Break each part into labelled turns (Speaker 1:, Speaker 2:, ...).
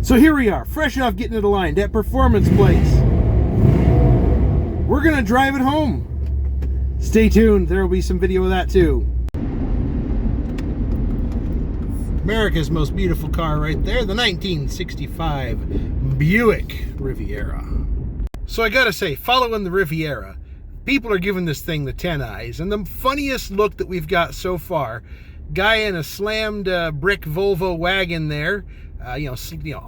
Speaker 1: So here we are, fresh off getting it aligned at Performance Place. We're gonna drive it home. Stay tuned, there will be some video of that too. America's most beautiful car right there, the 1965 Buick Riviera. So I gotta say, following the Riviera, people are giving this thing the 10 eyes, and the funniest look that we've got so far, guy in a slammed brick Volvo wagon there,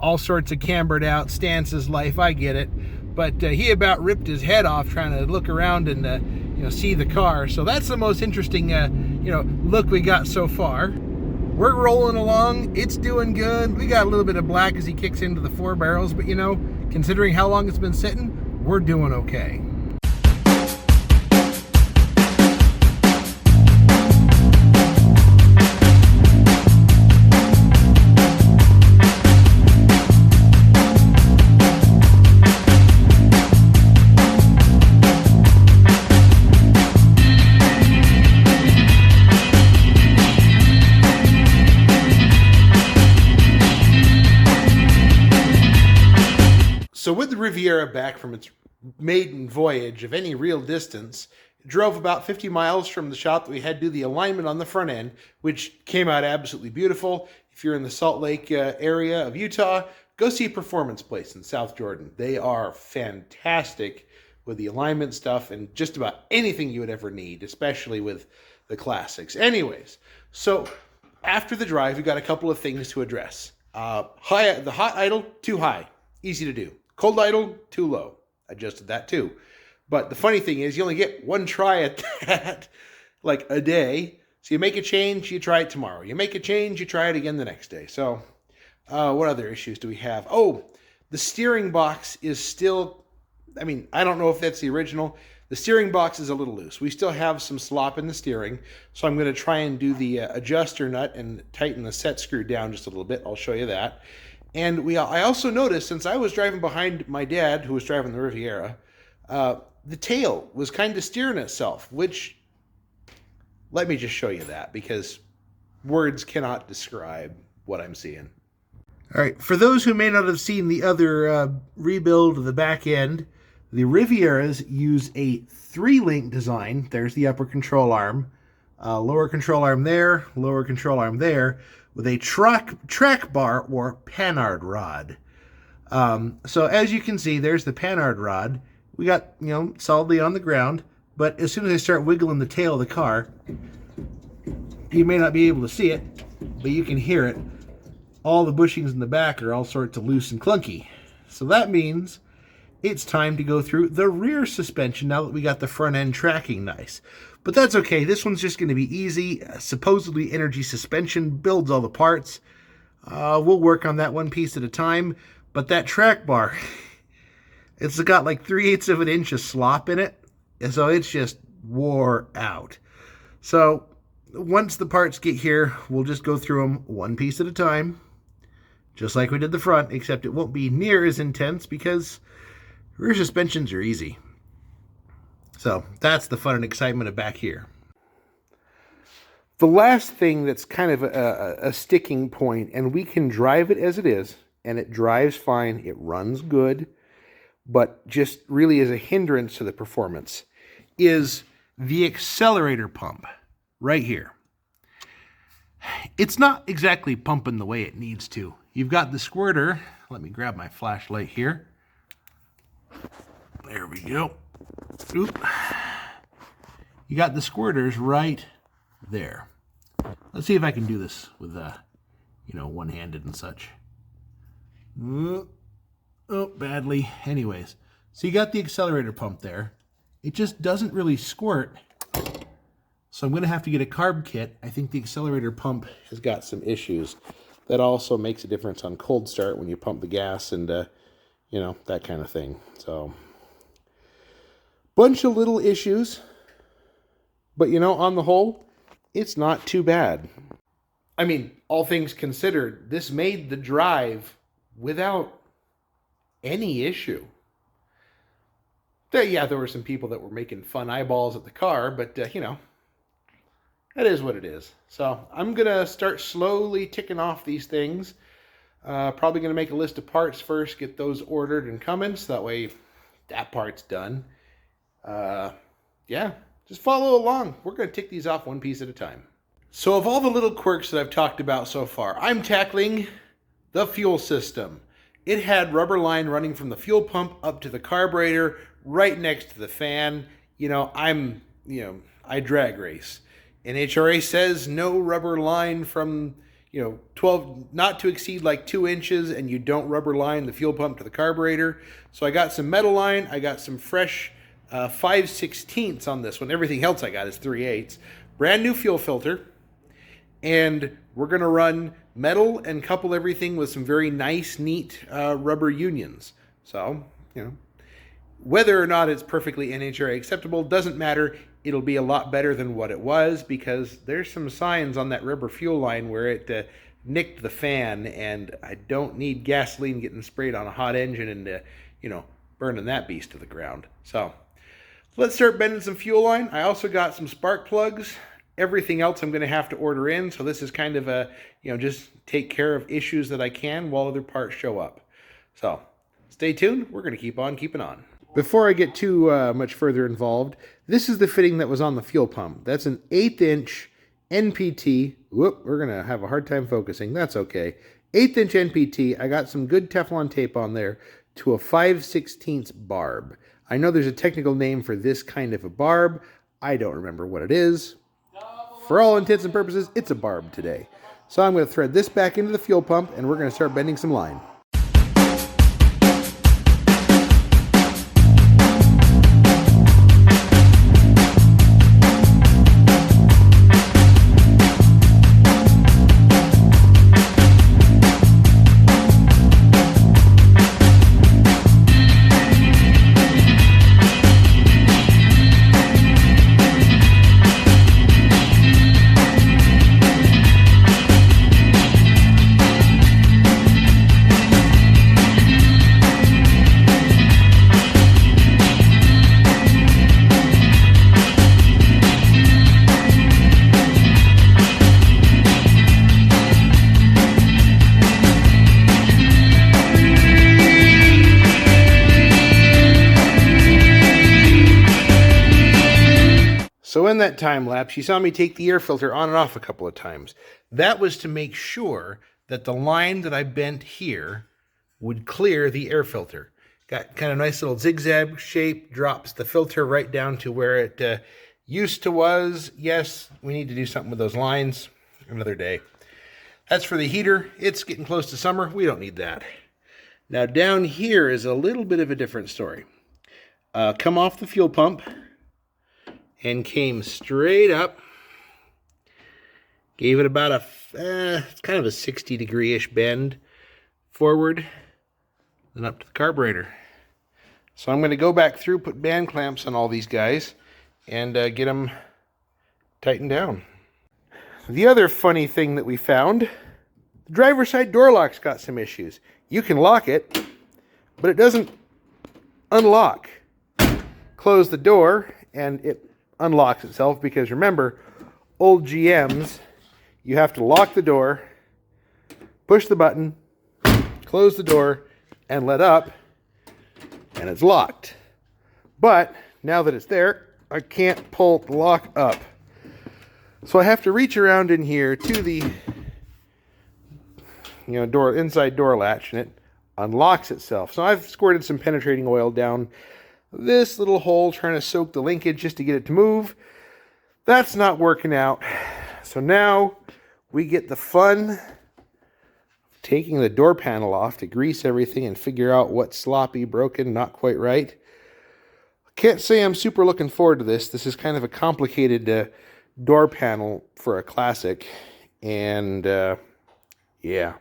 Speaker 1: all sorts of cambered out stances life, I get it, but he about ripped his head off trying to look around and see the car. So that's the most interesting look we got so far. We're rolling along, it's doing good. We got a little bit of black as he kicks into the 4 barrels, but considering how long it's been sitting, we're doing okay. So with the Riviera back from its maiden voyage of any real distance, it drove about 50 miles from the shop that we had to do the alignment on the front end, which came out absolutely beautiful. If you're in the Salt Lake area of Utah, go see Performance Place in South Jordan. They are fantastic with the alignment stuff and just about anything you would ever need, especially with the classics. Anyways, so after the drive, we got a couple of things to address. The hot idle, too high, easy to do. Cold idle, too low. Adjusted that too. But the funny thing is you only get one try at that, like a day. So you make a change, you try it tomorrow. You make a change, you try it again the next day. So what other issues do we have? Oh, the steering box is still, I don't know if that's the original. The steering box is a little loose. We still have some slop in the steering. So I'm going to try and do the adjuster nut and tighten the set screw down just a little bit. I'll show you that. And I also noticed, since I was driving behind my dad, who was driving the Riviera, the tail was kind of steering itself, which, let me just show you that, because words cannot describe what I'm seeing. All right, for those who may not have seen the other rebuild of the back end, the Rivieras use a 3-link design. There's the upper control arm, lower control arm there, lower control arm there, with a track bar or panhard rod. So as you can see, there's the panhard rod. We got, solidly on the ground, but as soon as I start wiggling the tail of the car, you may not be able to see it, but you can hear it. All the bushings in the back are all sorts of loose and clunky. So that means it's time to go through the rear suspension now that we got the front end tracking nice. But that's okay. This one's just going to be easy. Supposedly Energy Suspension builds all the parts. We'll work on that one piece at a time. But that track bar, it's got like 3/8 of an inch of slop in it. And so it's just wore out. So once the parts get here, we'll just go through them one piece at a time. Just like we did the front, except it won't be near as intense because rear suspensions are easy. So that's the fun and excitement of back here. The last thing that's kind of a sticking point, and we can drive it as it is, and it drives fine, it runs good, but just really is a hindrance to the performance, is the accelerator pump right here. It's not exactly pumping the way it needs to. You've got the squirter. Let me grab my flashlight here. There we go. Oop. You got the squirters right there. Let's see if I can do this with, one-handed and such. Oh, badly. Anyways, so you got the accelerator pump there. It just doesn't really squirt. So I'm going to have to get a carb kit. I think the accelerator pump has got some issues. That also makes a difference on cold start when you pump the gas and, that kind of thing. So, bunch of little issues. But, on the whole, it's not too bad. All things considered, this made the drive without any issue. There were some people that were making fun eyeballs at the car, but, that is what it is. So I'm going to start slowly ticking off these things. Probably going to make a list of parts first, get those ordered and coming, so that way that part's done. Yeah, just follow along. We're going to tick these off one piece at a time. So of all the little quirks that I've talked about so far, I'm tackling the fuel system. It had rubber line running from the fuel pump up to the carburetor, right next to the fan. I drag race. NHRA says no rubber line from, 12, not to exceed like 2 inches, and you don't rubber line the fuel pump to the carburetor. So I got some metal line. I got some fresh 5/16 on this one. Everything else I got is 3/8. Brand new fuel filter. And we're going to run metal and couple everything with some very nice, neat rubber unions. So, whether or not it's perfectly NHRA acceptable doesn't matter. It'll be a lot better than what it was, because there's some signs on that rubber fuel line where it nicked the fan, and I don't need gasoline getting sprayed on a hot engine and, burning that beast to the ground. So, let's start bending some fuel line. I also got some spark plugs. Everything else I'm going to have to order in, so this is kind of a, just take care of issues that I can while other parts show up. So, stay tuned. We're going to keep on keeping on. Before I get too much further involved, this is the fitting that was on the fuel pump. That's an 1/8 inch NPT. Whoop, we're going to have a hard time focusing. That's okay. 1/8 inch NPT. I got some good Teflon tape on there to a 5/16 barb. I know there's a technical name for this kind of a barb. I don't remember what it is. For all intents and purposes, it's a barb today. So I'm going to thread this back into the fuel pump, and we're going to start bending some line. So in that time lapse, you saw me take the air filter on and off a couple of times. That was to make sure that the line that I bent here would clear the air filter. Got kind of nice little zigzag shape, drops the filter right down to where it used to was. Yes, we need to do something with those lines another day. That's for the heater. It's getting close to summer. We don't need that. Now down here is a little bit of a different story. Come off the fuel pump and came straight up, gave it about it's kind of a 60-degree-ish bend forward, then up to the carburetor. So I'm going to go back through, put band clamps on all these guys, and get them tightened down. The other funny thing that we found, the driver's side door lock's got some issues. You can lock it, but it doesn't unlock. Close the door, and it unlocks itself, because remember, old GMs, you have to lock the door, push the button, close the door, and let up, and it's locked. But now that it's there, I can't pull the lock up. So I have to reach around in here to the inside door latch, and it unlocks itself. So I've squirted some penetrating oil down this little hole, trying to soak the linkage just to get it to move. That's not working out. So now we get the fun of taking the door panel off to grease everything and figure out what's sloppy, broken, not quite right. Can't say I'm super looking forward to this. This is kind of a complicated door panel for a classic. And yeah.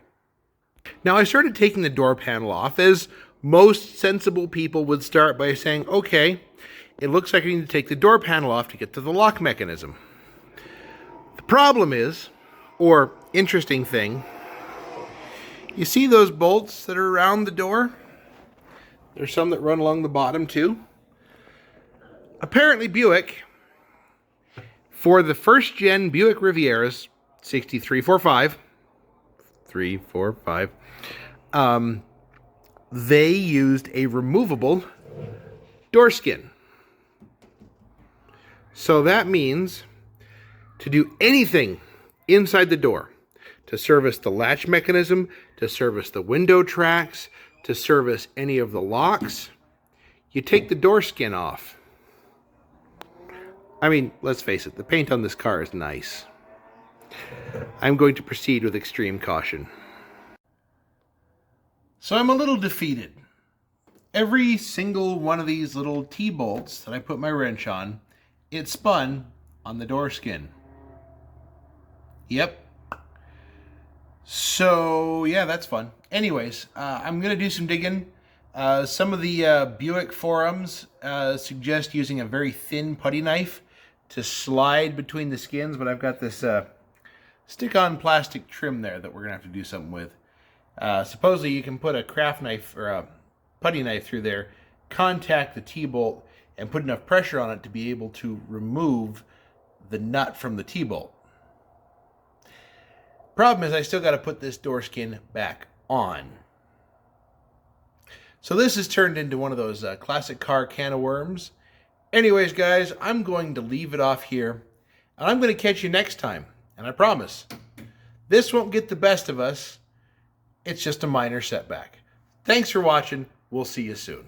Speaker 1: Now I started taking the door panel off, as most sensible people would start by saying, okay, it looks like I need to take the door panel off to get to the lock mechanism. The problem is, or interesting thing, you see those bolts that are around the door? There's some that run along the bottom too. Apparently Buick, for the first gen Buick Rivieras, 6345, 345, they used a removable door skin. So that means to do anything inside the door, to service the latch mechanism, to service the window tracks, to service any of the locks, you take the door skin off. I mean, let's face it, the paint on this car is nice. I'm going to proceed with extreme caution. So I'm a little defeated. Every single one of these little T-bolts that I put my wrench on, it spun on the door skin. Yep. So, yeah, that's fun. Anyways, I'm going to do some digging. Some of the Buick forums suggest using a very thin putty knife to slide between the skins, but I've got this stick-on plastic trim there that we're going to have to do something with. Supposedly you can put a craft knife or a putty knife through there, contact the T-bolt, and put enough pressure on it to be able to remove the nut from the T-bolt. Problem is I still got to put this door skin back on. So this has turned into one of those classic car can of worms. Anyways, guys, I'm going to leave it off here, and I'm going to catch you next time. And I promise, this won't get the best of us. It's just a minor setback. Thanks for watching. We'll see you soon.